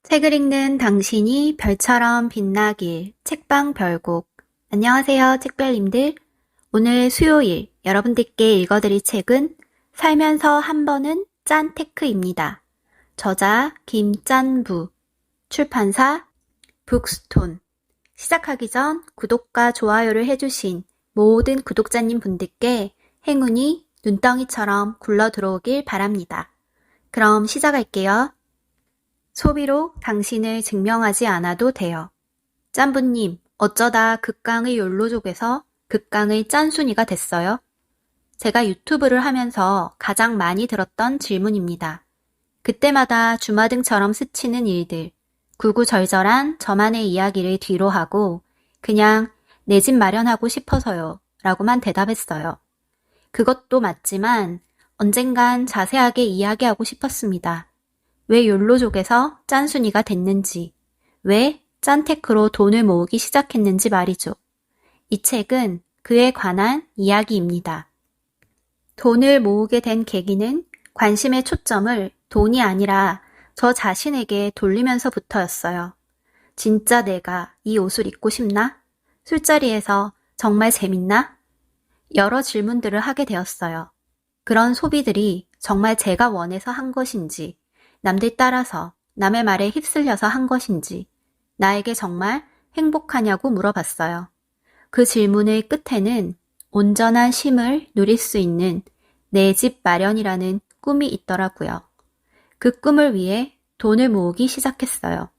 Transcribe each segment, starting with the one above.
책을 읽는 당신이 별처럼 빛나길 책방 별곡. 안녕하세요, 책별님들. 오늘 수요일 여러분들께 읽어드릴 책은 살면서 한 번은 짠 테크입니다. 저자 김짠부, 출판사 북스톤. 시작하기 전 구독과 좋아요를 해주신 모든 구독자님 분들께 행운이 눈덩이처럼 굴러 들어오길 바랍니다. 그럼 시작할게요. 소비로 당신을 증명하지 않아도 돼요. 짠부님, 어쩌다 극강의 욜로족에서 극강의 짠순이가 됐어요? 제가 유튜브를 하면서 가장 많이 들었던 질문입니다. 그때마다 주마등처럼 스치는 일들, 구구절절한 저만의 이야기를 뒤로 하고 그냥 내 집 마련하고 싶어서요 라고만 대답했어요. 그것도 맞지만 언젠간 자세하게 이야기하고 싶었습니다. 왜 욜로족에서 짠순이가 됐는지, 왜 짠테크로 돈을 모으기 시작했는지 말이죠. 이 책은 그에 관한 이야기입니다. 돈을 모으게 된 계기는 관심의 초점을 돈이 아니라 저 자신에게 돌리면서부터였어요. 진짜 내가 이 옷을 입고 싶나? 술자리에서 정말 재밌나? 여러 질문들을 하게 되었어요. 그런 소비들이 정말 제가 원해서 한 것인지, 남들 따라서 남의 말에 휩쓸려서 한 것인지 나에게 정말 행복하냐고 물어봤어요. 그 질문의 끝에는 온전한 쉼을 누릴 수 있는 내 집 마련이라는 꿈이 있더라고요. 그 꿈을 위해 돈을 모으기 시작했어요.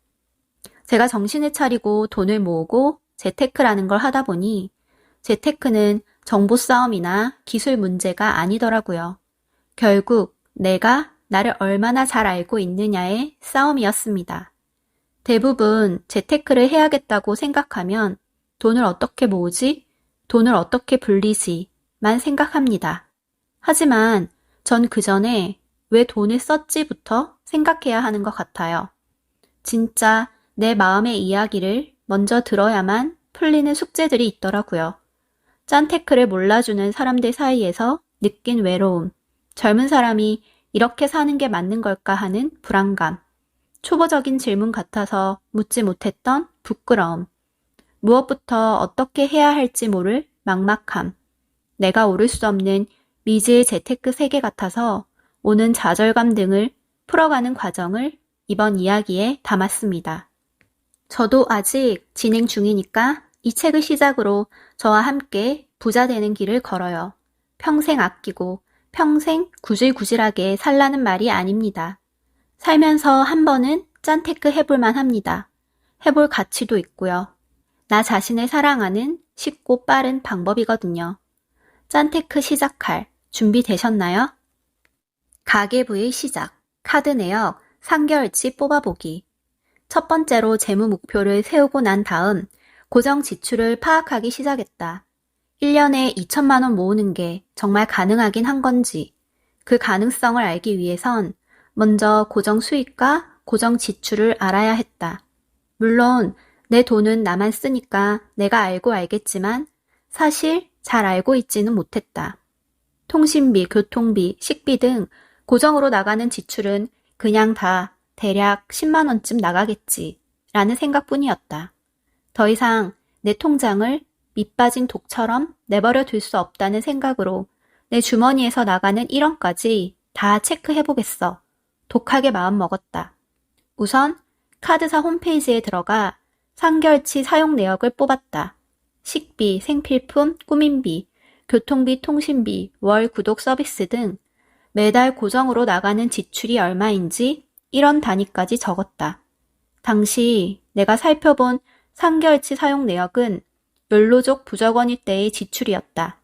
제가 정신을 차리고 돈을 모으고 재테크라는 걸 하다 보니 재테크는 정보 싸움이나 기술 문제가 아니더라고요. 결국 내가 나를 얼마나 잘 알고 있느냐의 싸움이었습니다. 대부분 재테크를 해야겠다고 생각하면 돈을 어떻게 모으지? 돈을 어떻게 불리지? 만 생각합니다. 하지만 전 그 전에 왜 돈을 썼지부터 생각해야 하는 것 같아요. 진짜 내 마음의 이야기를 먼저 들어야만 풀리는 숙제들이 있더라고요. 짠테크를 몰라주는 사람들 사이에서 느낀 외로움, 젊은 사람이 이렇게 사는 게 맞는 걸까 하는 불안감, 초보적인 질문 같아서 묻지 못했던 부끄러움, 무엇부터 어떻게 해야 할지 모를 막막함, 내가 오를 수 없는 미지의 재테크 세계 같아서 오는 좌절감 등을 풀어가는 과정을 이번 이야기에 담았습니다. 저도 아직 진행 중이니까 이 책을 시작으로 저와 함께 부자 되는 길을 걸어요. 평생 아끼고 평생 구질구질하게 살라는 말이 아닙니다. 살면서 한 번은 짠테크 해볼만 합니다. 해볼 가치도 있고요. 나 자신을 사랑하는 쉽고 빠른 방법이거든요. 짠테크 시작할 준비 되셨나요? 가계부의 시작, 카드 내역 3개월치 뽑아보기. 첫 번째로 재무 목표를 세우고 난 다음 고정 지출을 파악하기 시작했다. 1년에 2천만 원 모으는 게 정말 가능하긴 한 건지, 그 가능성을 알기 위해선 먼저 고정 수입과 고정 지출을 알아야 했다. 물론 내 돈은 나만 쓰니까 내가 알고 알겠지만 사실 잘 알고 있지는 못했다. 통신비, 교통비, 식비 등 고정으로 나가는 지출은 그냥 다 대략 10만 원쯤 나가겠지 라는 생각뿐이었다. 더 이상 내 통장을 밑 빠진 독처럼 내버려 둘 수 없다는 생각으로 내 주머니에서 나가는 1원까지 다 체크해보겠어. 독하게 마음먹었다. 우선 카드사 홈페이지에 들어가 3개월치 사용 내역을 뽑았다. 식비, 생필품, 꾸민비, 교통비, 통신비, 월 구독 서비스 등 매달 고정으로 나가는 지출이 얼마인지 1원 단위까지 적었다. 당시 내가 살펴본 3개월치 사용 내역은 욜로족 부적원일 때의 지출이었다.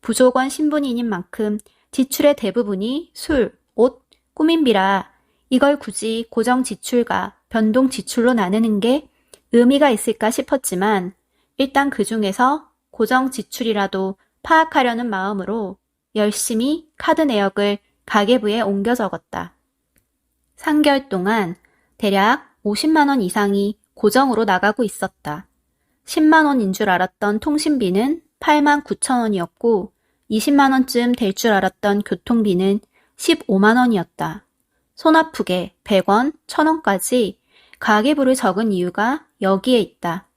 부족원 신분인인 만큼 지출의 대부분이 술, 옷, 꾸민비라 이걸 굳이 고정 지출과 변동 지출로 나누는 게 의미가 있을까 싶었지만 일단 그 중에서 고정 지출이라도 파악하려는 마음으로 열심히 카드 내역을 가계부에 옮겨 적었다. 3개월 동안 대략 50만 원 이상이 고정으로 나가고 있었다. 10만 원인 줄 알았던 통신비는 8만 9천 원이었고 20만 원쯤 될 줄 알았던 교통비는 15만 원이었다. 손 아프게 100원, 1000원까지 가계부를 적은 이유가 여기에 있다.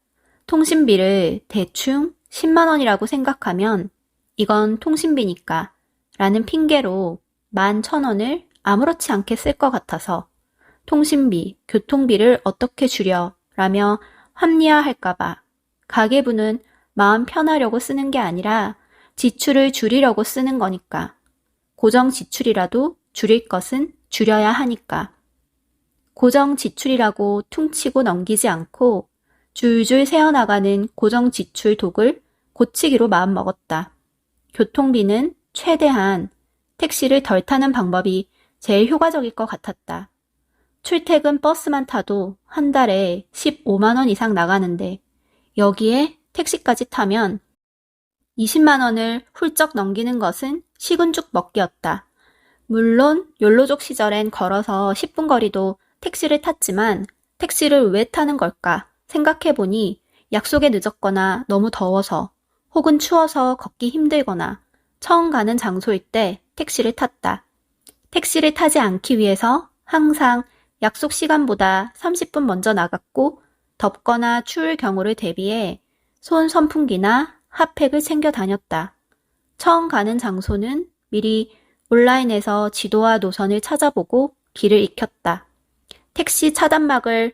통신비를 대충 10만 원이라고 생각하면 이건 통신비니까 라는 핑계로 11,000원을 아무렇지 않게 쓸 것 같아서 통신비, 교통비를 어떻게 줄여 라며 합리화할까봐 가계부는 마음 편하려고 쓰는 게 아니라 지출을 줄이려고 쓰는 거니까. 고정 지출이라도 줄일 것은 줄여야 하니까. 고정 지출이라고 퉁치고 넘기지 않고 줄줄 새어나가는 고정 지출 독을 고치기로 마음먹었다. 교통비는 최대한 택시를 덜 타는 방법이 제일 효과적일 것 같았다. 출퇴근 버스만 타도 한 달에 15만 원 이상 나가는데 여기에 택시까지 타면 20만 원을 훌쩍 넘기는 것은 식은죽 먹기였다. 물론 욜로족 시절엔 걸어서 10분 거리도 택시를 탔지만 택시를 왜 타는 걸까 생각해보니 약속에 늦었거나 너무 더워서 혹은 추워서 걷기 힘들거나 처음 가는 장소일 때 택시를 탔다. 택시를 타지 않기 위해서 항상 약속 시간보다 30분 먼저 나갔고 덥거나 추울 경우를 대비해 손 선풍기나 핫팩을 챙겨 다녔다. 처음 가는 장소는 미리 온라인에서 지도와 노선을 찾아보고 길을 익혔다. 택시 차단막을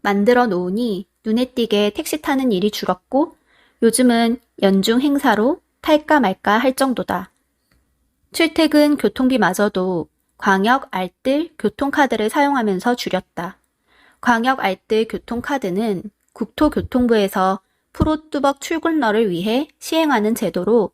만들어 놓으니 눈에 띄게 택시 타는 일이 줄었고 요즘은 연중 행사로 탈까 말까 할 정도다. 출퇴근 교통비마저도 광역 알뜰 교통카드를 사용하면서 줄였다. 광역 알뜰 교통카드는 국토교통부에서 프로뚜벅 출근러를 위해 시행하는 제도로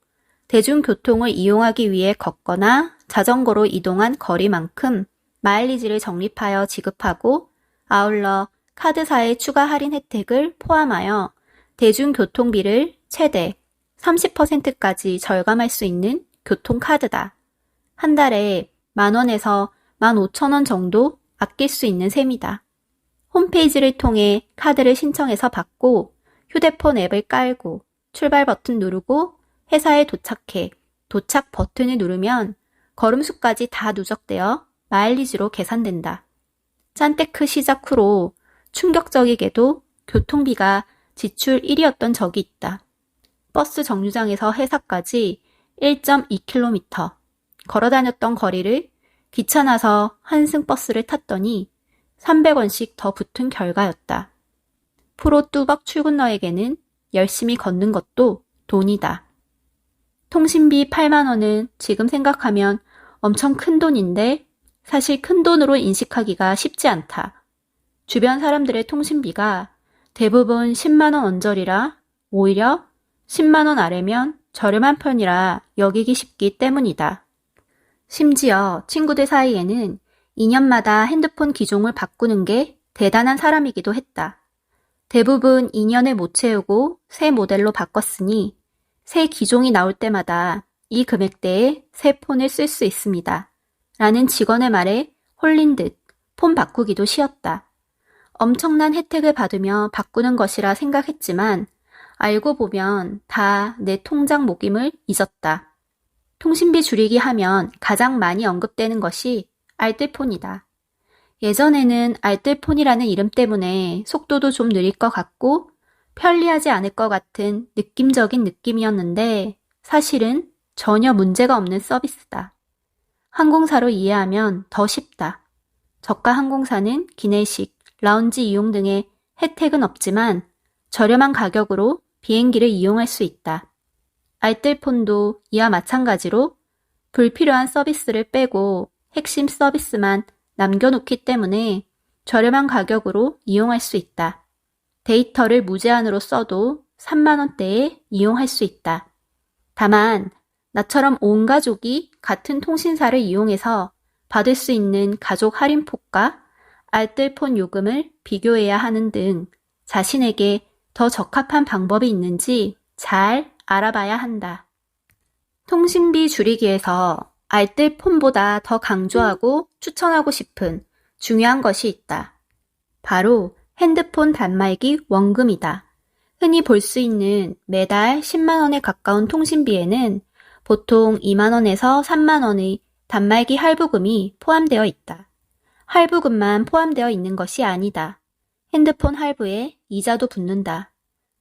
대중교통을 이용하기 위해 걷거나 자전거로 이동한 거리만큼 마일리지를 적립하여 지급하고 아울러 카드사의 추가 할인 혜택을 포함하여 대중교통비를 최대 30%까지 절감할 수 있는 교통카드다. 한 달에 10,000원에서 15,000원 정도 아낄 수 있는 셈이다. 홈페이지를 통해 카드를 신청해서 받고 휴대폰 앱을 깔고 출발 버튼 누르고 회사에 도착해 도착 버튼을 누르면 걸음수까지 다 누적되어 마일리지로 계산된다. 짠테크 시작 후로 충격적이게도 교통비가 지출 1위였던 적이 있다. 버스 정류장에서 회사까지 1.2km 걸어 다녔던 거리를 귀찮아서 한승 버스를 탔더니 300원씩 더 붙은 결과였다. 프로 뚜벅 출근러에게는 열심히 걷는 것도 돈이다. 통신비 8만 원은 지금 생각하면 엄청 큰 돈인데 사실 큰 돈으로 인식하기가 쉽지 않다. 주변 사람들의 통신비가 대부분 10만 원 언저리라 오히려 10만 원 아래면 저렴한 편이라 여기기 쉽기 때문이다. 심지어 친구들 사이에는 2년마다 핸드폰 기종을 바꾸는 게 대단한 사람이기도 했다. 대부분 2년을 못 채우고 새 모델로 바꿨으니 새 기종이 나올 때마다 이 금액대에 새 폰을 쓸 수 있습니다. 라는 직원의 말에 홀린 듯 폰 바꾸기도 쉬웠다. 엄청난 혜택을 받으며 바꾸는 것이라 생각했지만 알고 보면 다 내 통장 모김을 잊었다. 통신비 줄이기 하면 가장 많이 언급되는 것이 알뜰폰이다. 예전에는 알뜰폰이라는 이름 때문에 속도도 좀 느릴 것 같고 편리하지 않을 것 같은 느낌적인 느낌이었는데 사실은 전혀 문제가 없는 서비스다. 항공사로 이해하면 더 쉽다. 저가 항공사는 기내식, 라운지 이용 등의 혜택은 없지만 저렴한 가격으로 비행기를 이용할 수 있다. 알뜰폰도 이와 마찬가지로 불필요한 서비스를 빼고 핵심 서비스만 남겨놓기 때문에 저렴한 가격으로 이용할 수 있다. 데이터를 무제한으로 써도 3만 원대에 이용할 수 있다. 다만 나처럼 온 가족이 같은 통신사를 이용해서 받을 수 있는 가족 할인폭과 알뜰폰 요금을 비교해야 하는 등 자신에게 더 적합한 방법이 있는지 잘 알아봐야 한다. 통신비 줄이기에서 알뜰폰보다 더 강조하고 추천하고 싶은 중요한 것이 있다. 바로 핸드폰 단말기 원금이다. 흔히 볼 수 있는 매달 10만 원에 가까운 통신비에는 보통 2만 원에서 3만 원의 단말기 할부금이 포함되어 있다. 할부금만 포함되어 있는 것이 아니다. 핸드폰 할부에 이자도 붙는다.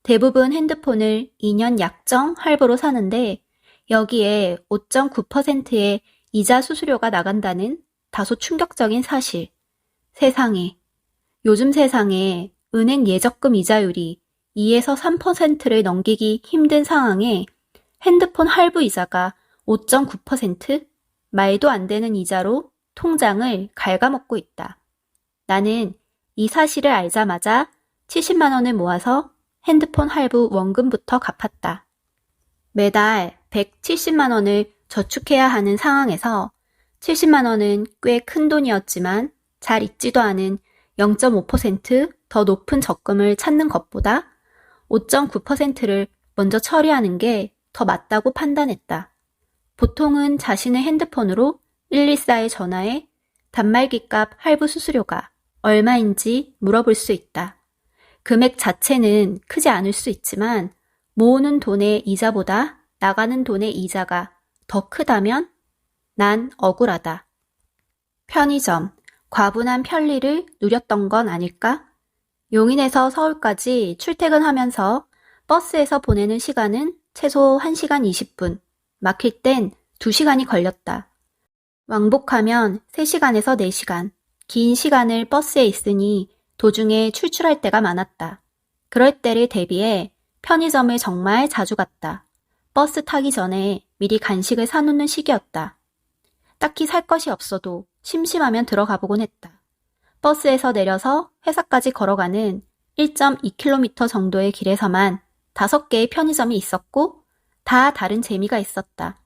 대부분 핸드폰을 2년 약정 할부로 사는데 여기에 5.9%의 이자 수수료가 나간다는 다소 충격적인 사실. 세상에. 요즘 세상에 은행 예적금 이자율이 2에서 3%를 넘기기 힘든 상황에 핸드폰 할부 이자가 5.9%? 말도 안 되는 이자로 통장을 갉아먹고 있다. 나는 이 사실을 알자마자 70만 원을 모아서 핸드폰 할부 원금부터 갚았다. 매달 170만 원을 저축해야 하는 상황에서 70만 원은 꽤 큰 돈이었지만 잘 잊지도 않은 0.5%더 높은 적금을 찾는 것보다 5.9%를 먼저 처리하는 게 더 맞다고 판단했다. 보통은 자신의 핸드폰으로 114에 전화해 단말기값 할부 수수료가 얼마인지 물어볼 수 있다. 금액 자체는 크지 않을 수 있지만 모으는 돈의 이자보다 나가는 돈의 이자가 더 크다면 난 억울하다. 편의점, 과분한 편리를 누렸던 건 아닐까? 용인에서 서울까지 출퇴근하면서 버스에서 보내는 시간은 최소 1시간 20분, 막힐 땐 2시간이 걸렸다. 왕복하면 3시간에서 4시간, 긴 시간을 버스에 있으니 도중에 출출할 때가 많았다. 그럴 때를 대비해 편의점을 정말 자주 갔다. 버스 타기 전에 미리 간식을 사놓는 시기였다. 딱히 살 것이 없어도 심심하면 들어가 보곤 했다. 버스에서 내려서 회사까지 걸어가는 1.2km 정도의 길에서만 5개의 편의점이 있었고 다 다른 재미가 있었다.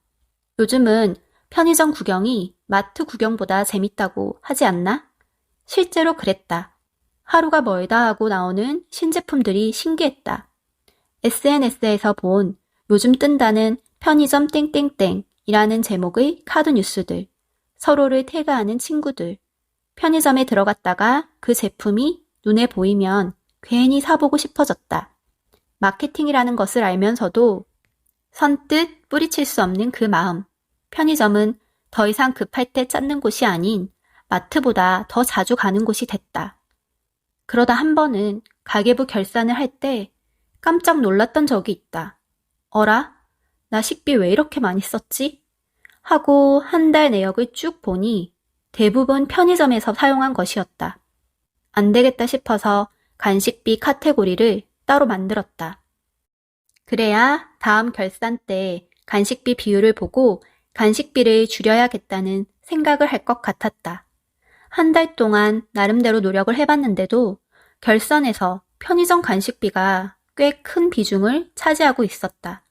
요즘은 편의점 구경이 마트 구경보다 재밌다고 하지 않나? 실제로 그랬다. 하루가 멀다 하고 나오는 신제품들이 신기했다. SNS에서 본 요즘 뜬다는 편의점 땡땡땡이라는 제목의 카드 뉴스들, 서로를 태그하는 친구들, 편의점에 들어갔다가 그 제품이 눈에 보이면 괜히 사보고 싶어졌다. 마케팅이라는 것을 알면서도 선뜻 뿌리칠 수 없는 그 마음. 편의점은 더 이상 급할 때 찾는 곳이 아닌 마트보다 더 자주 가는 곳이 됐다. 그러다 한 번은 가계부 결산을 할 때 깜짝 놀랐던 적이 있다. 어라? 나 식비 왜 이렇게 많이 썼지? 하고 한 달 내역을 쭉 보니 대부분 편의점에서 사용한 것이었다. 안 되겠다 싶어서 간식비 카테고리를 따로 만들었다. 그래야 다음 결산 때 간식비 비율을 보고 간식비를 줄여야겠다는 생각을 할 것 같았다. 한 달 동안 나름대로 노력을 해봤는데도 결산에서 편의점 간식비가 꽤 큰 비중을 차지하고 있었다.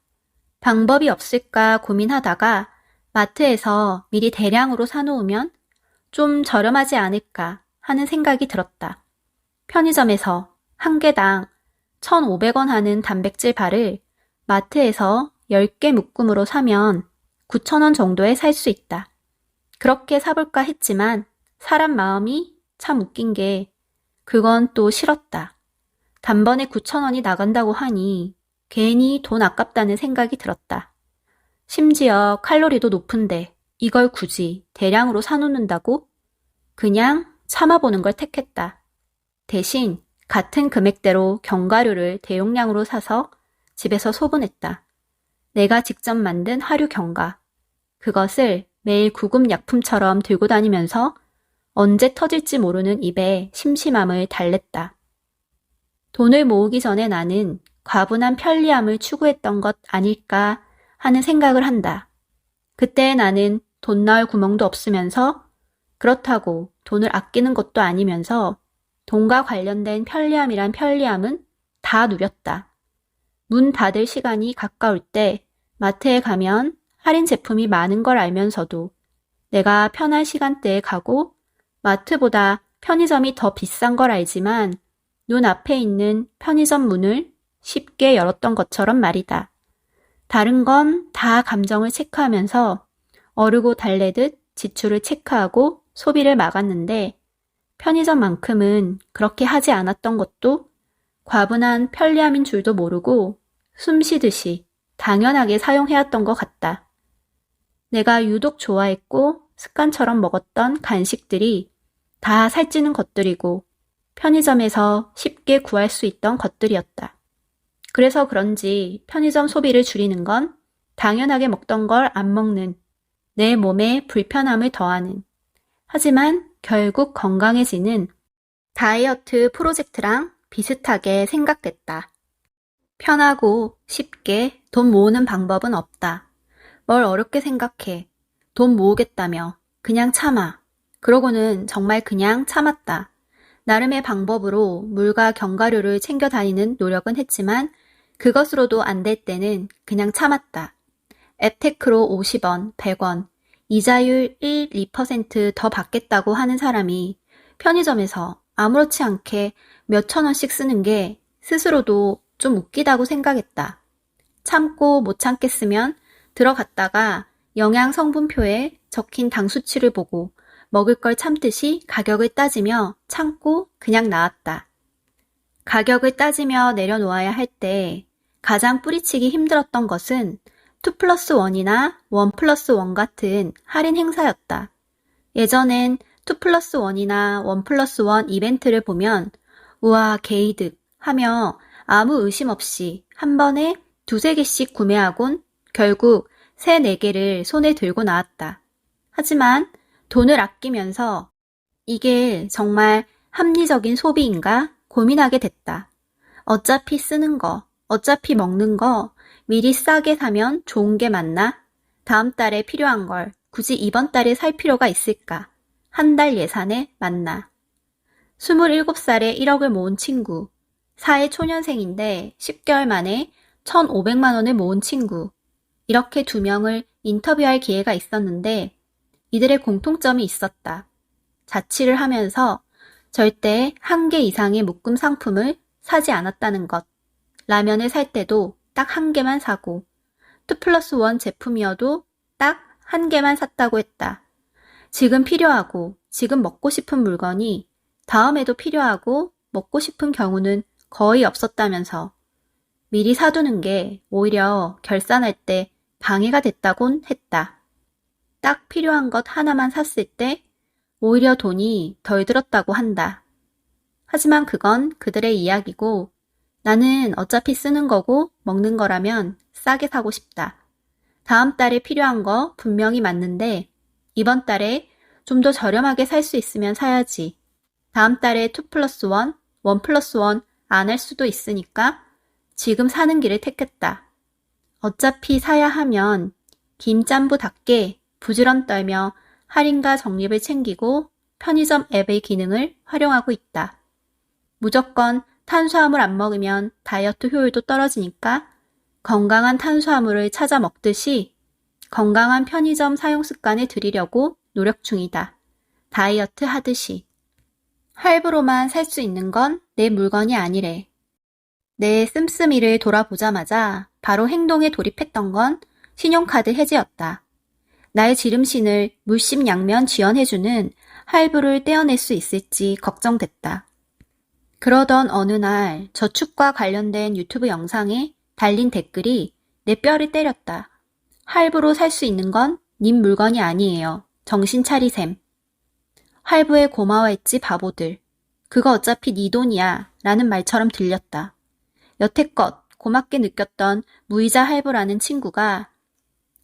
방법이 없을까 고민하다가 마트에서 미리 대량으로 사놓으면 좀 저렴하지 않을까 하는 생각이 들었다. 편의점에서 한 개당 1,500원 하는 단백질 바를 마트에서 10개 묶음으로 사면 9,000원 정도에 살 수 있다. 그렇게 사볼까 했지만 사람 마음이 참 웃긴 게 그건 또 싫었다. 단번에 9,000원이 나간다고 하니 괜히 돈 아깝다는 생각이 들었다. 심지어 칼로리도 높은데 이걸 굳이 대량으로 사놓는다고? 그냥 참아보는 걸 택했다. 대신 같은 금액대로 견과류를 대용량으로 사서 집에서 소분했다. 내가 직접 만든 화류 견과. 그것을 매일 구급 약품처럼 들고 다니면서 언제 터질지 모르는 입에 심심함을 달랬다. 돈을 모으기 전에 나는 과분한 편리함을 추구했던 것 아닐까 하는 생각을 한다. 그때 나는 돈 넣을 구멍도 없으면서 그렇다고 돈을 아끼는 것도 아니면서 돈과 관련된 편리함이란 편리함은 다 누렸다. 문 닫을 시간이 가까울 때 마트에 가면 할인 제품이 많은 걸 알면서도 내가 편한 시간대에 가고 마트보다 편의점이 더 비싼 걸 알지만 눈앞에 있는 편의점 문을 쉽게 열었던 것처럼 말이다. 다른 건 다 감정을 체크하면서 어르고 달래듯 지출을 체크하고 소비를 막았는데 편의점만큼은 그렇게 하지 않았던 것도 과분한 편리함인 줄도 모르고 숨 쉬듯이 당연하게 사용해왔던 것 같다. 내가 유독 좋아했고 습관처럼 먹었던 간식들이 다 살찌는 것들이고 편의점에서 쉽게 구할 수 있던 것들이었다. 그래서 그런지 편의점 소비를 줄이는 건 당연하게 먹던 걸 안 먹는, 내 몸에 불편함을 더하는, 하지만 결국 건강해지는 다이어트 프로젝트랑 비슷하게 생각됐다. 편하고 쉽게 돈 모으는 방법은 없다. 뭘 어렵게 생각해. 돈 모으겠다며. 그냥 참아. 그러고는 정말 그냥 참았다. 나름의 방법으로 물과 견과류를 챙겨 다니는 노력은 했지만 그것으로도 안 될 때는 그냥 참았다. 앱테크로 50원, 100원, 이자율 1, 2%더 받겠다고 하는 사람이 편의점에서 아무렇지 않게 몇천 원씩 쓰는 게 스스로도 좀 웃기다고 생각했다. 참고 못 참겠으면 들어갔다가 영양 성분표에 적힌 당 수치를 보고 먹을 걸 참듯이 가격을 따지며 참고 그냥 나왔다. 가격을 따지며 내려놓아야 할 때 가장 뿌리치기 힘들었던 것은 2+1이나 1+1 같은 할인 행사였다. 예전엔 2+1이나 1+1 이벤트를 보면 우와 개이득 하며 아무 의심 없이 한 번에 2~3개씩 구매하곤 결국 3~4개를 손에 들고 나왔다. 하지만 돈을 아끼면서 이게 정말 합리적인 소비인가 고민하게 됐다. 어차피 쓰는 거, 어차피 먹는 거 미리 싸게 사면 좋은 게 맞나? 다음 달에 필요한 걸 굳이 이번 달에 살 필요가 있을까? 한 달 예산에 맞나? 27살에 1억을 모은 친구, 사회 초년생인데 10개월 만에 1,500만 원을 모은 친구, 이렇게 2명을 인터뷰할 기회가 있었는데 이들의 공통점이 있었다. 자취를 하면서 절대 1개 이상의 묶음 상품을 사지 않았다는 것. 라면을 살 때도 딱 1개만 사고 2+1 제품이어도 딱 1개만 샀다고 했다. 지금 필요하고 지금 먹고 싶은 물건이 다음에도 필요하고 먹고 싶은 경우는 거의 없었다면서 미리 사두는 게 오히려 결산할 때 방해가 됐다곤 했다. 딱 필요한 것 하나만 샀을 때 오히려 돈이 덜 들었다고 한다. 하지만 그건 그들의 이야기고 나는 어차피 쓰는 거고 먹는 거라면 싸게 사고 싶다. 다음 달에 필요한 거 분명히 맞는데 이번 달에 좀 더 저렴하게 살 수 있으면 사야지. 다음 달에 2+1, 1+1 안 할 수도 있으니까 지금 사는 길을 택했다. 어차피 사야 하면 김짬부답게 부지런 떨며 할인과 적립을 챙기고 편의점 앱의 기능을 활용하고 있다. 무조건 탄수화물 안 먹으면 다이어트 효율도 떨어지니까 건강한 탄수화물을 찾아 먹듯이 건강한 편의점 사용 습관을 들이려고 노력 중이다. 다이어트 하듯이. 할부로만 살 수 있는 건 내 물건이 아니래. 내 씀씀이를 돌아보자마자 바로 행동에 돌입했던 건 신용카드 해지였다. 나의 지름신을 물심양면 지원해주는 할부를 떼어낼 수 있을지 걱정됐다. 그러던 어느 날 저축과 관련된 유튜브 영상에 달린 댓글이 내 뼈를 때렸다. 할부로 살 수 있는 건 님 물건이 아니에요. 정신 차리셈. 할부에 고마워했지 바보들. 그거 어차피 네 돈이야 라는 말처럼 들렸다. 여태껏 고맙게 느꼈던 무이자 할부라는 친구가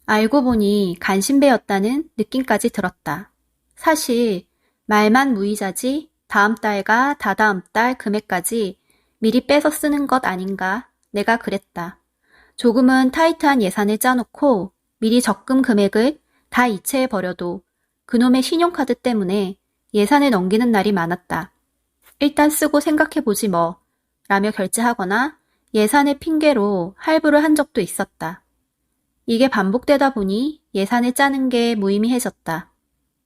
알고 보니 간신배였다는 느낌까지 들었다. 사실 말만 무이자지 다음 달과 다다음 달 금액까지 미리 빼서 쓰는 것 아닌가 내가 그랬다. 조금은 타이트한 예산을 짜놓고 미리 적금 금액을 다 이체해버려도 그놈의 신용카드 때문에 예산을 넘기는 날이 많았다. 일단 쓰고 생각해보지 뭐 라며 결제하거나 예산의 핑계로 할부를 한 적도 있었다. 이게 반복되다 보니 예산을 짜는 게 무의미해졌다.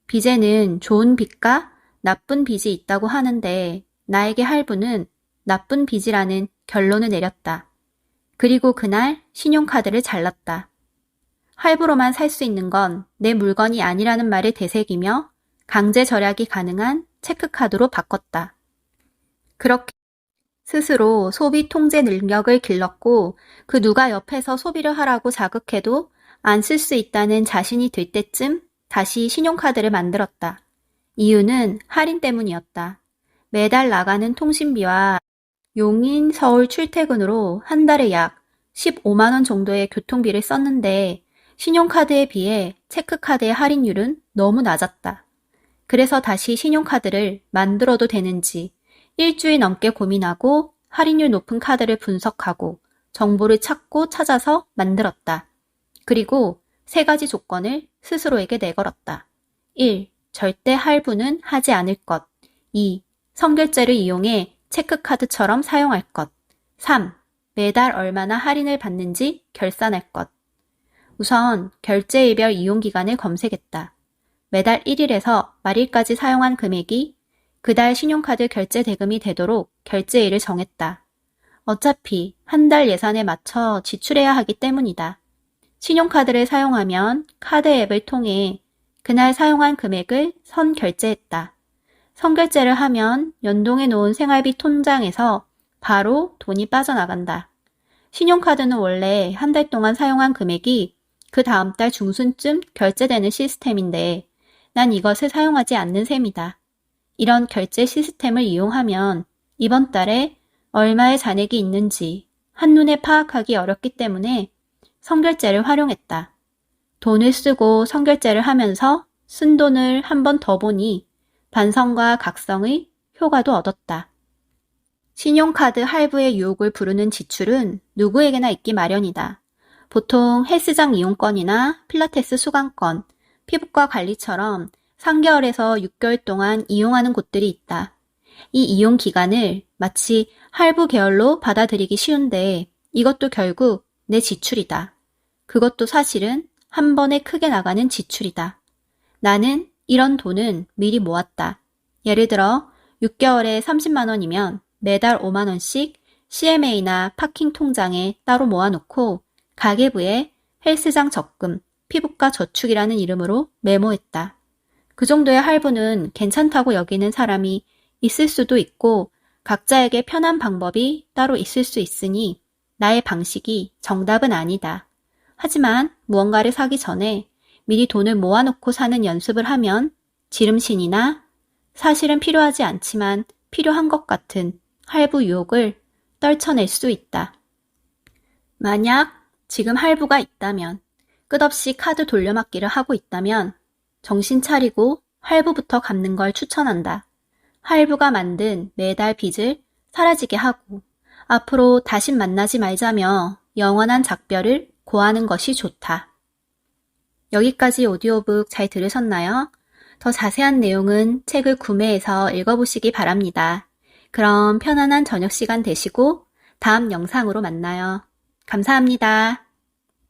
빚에는 좋은 빚과 나쁜 빚이 있다고 하는데 나에게 할부는 나쁜 빚이라는 결론을 내렸다. 그리고 그날 신용카드를 잘랐다. 할부로만 살 수 있는 건 내 물건이 아니라는 말을 되새기며 강제 절약이 가능한 체크카드로 바꿨다. 그렇게 스스로 소비 통제 능력을 길렀고 그 누가 옆에서 소비를 하라고 자극해도 안 쓸 수 있다는 자신이 들 때쯤 다시 신용카드를 만들었다. 이유는 할인 때문이었다. 매달 나가는 통신비와 용인 서울 출퇴근으로 한 달에 약 15만 원 정도의 교통비를 썼는데 신용카드에 비해 체크카드의 할인율은 너무 낮았다. 그래서 다시 신용카드를 만들어도 되는지 일주일 넘게 고민하고 할인율 높은 카드를 분석하고 정보를 찾고 찾아서 만들었다. 그리고 세 가지 조건을 스스로에게 내걸었다. 1. 절대 할부는 하지 않을 것. 2. 선결제를 이용해 체크카드처럼 사용할 것. 3. 매달 얼마나 할인을 받는지 결산할 것. 우선 결제일별 이용기간을 검색했다. 매달 1일에서 말일까지 사용한 금액이 그달 신용카드 결제 대금이 되도록 결제일을 정했다. 어차피 한 달 예산에 맞춰 지출해야 하기 때문이다. 신용카드를 사용하면 카드 앱을 통해 그날 사용한 금액을 선결제했다. 선결제를 하면 연동해 놓은 생활비 통장에서 바로 돈이 빠져나간다. 신용카드는 원래 한 달 동안 사용한 금액이 그 다음 달 중순쯤 결제되는 시스템인데 난 이것을 사용하지 않는 셈이다. 이런 결제 시스템을 이용하면 이번 달에 얼마의 잔액이 있는지 한눈에 파악하기 어렵기 때문에 선결제를 활용했다. 돈을 쓰고 선결제를 하면서 쓴 돈을 한 번 더 보니 반성과 각성의 효과도 얻었다. 신용카드 할부의 유혹을 부르는 지출은 누구에게나 있기 마련이다. 보통 헬스장 이용권이나 필라테스 수강권, 피부과 관리처럼 3개월에서 6개월 동안 이용하는 곳들이 있다. 이 이용 기간을 마치 할부 계열로 받아들이기 쉬운데 이것도 결국 내 지출이다. 그것도 사실은 한 번에 크게 나가는 지출이다. 나는 이런 돈은 미리 모았다. 예를 들어 6개월에 30만 원이면 매달 5만 원씩 CMA나 파킹 통장에 따로 모아놓고 가계부에 헬스장 적금, 피부과 저축이라는 이름으로 메모했다. 그 정도의 할부는 괜찮다고 여기는 사람이 있을 수도 있고 각자에게 편한 방법이 따로 있을 수 있으니 나의 방식이 정답은 아니다. 하지만 무언가를 사기 전에 미리 돈을 모아놓고 사는 연습을 하면 지름신이나 사실은 필요하지 않지만 필요한 것 같은 할부 유혹을 떨쳐낼 수 있다. 만약 지금 할부가 있다면, 끝없이 카드 돌려막기를 하고 있다면 정신 차리고 할부부터 갚는 걸 추천한다. 할부가 만든 매달 빚을 사라지게 하고 앞으로 다신 만나지 말자며 영원한 작별을 고하는 것이 좋다. 여기까지 오디오북 잘 들으셨나요? 더 자세한 내용은 책을 구매해서 읽어보시기 바랍니다. 그럼 편안한 저녁 시간 되시고 다음 영상으로 만나요. 감사합니다.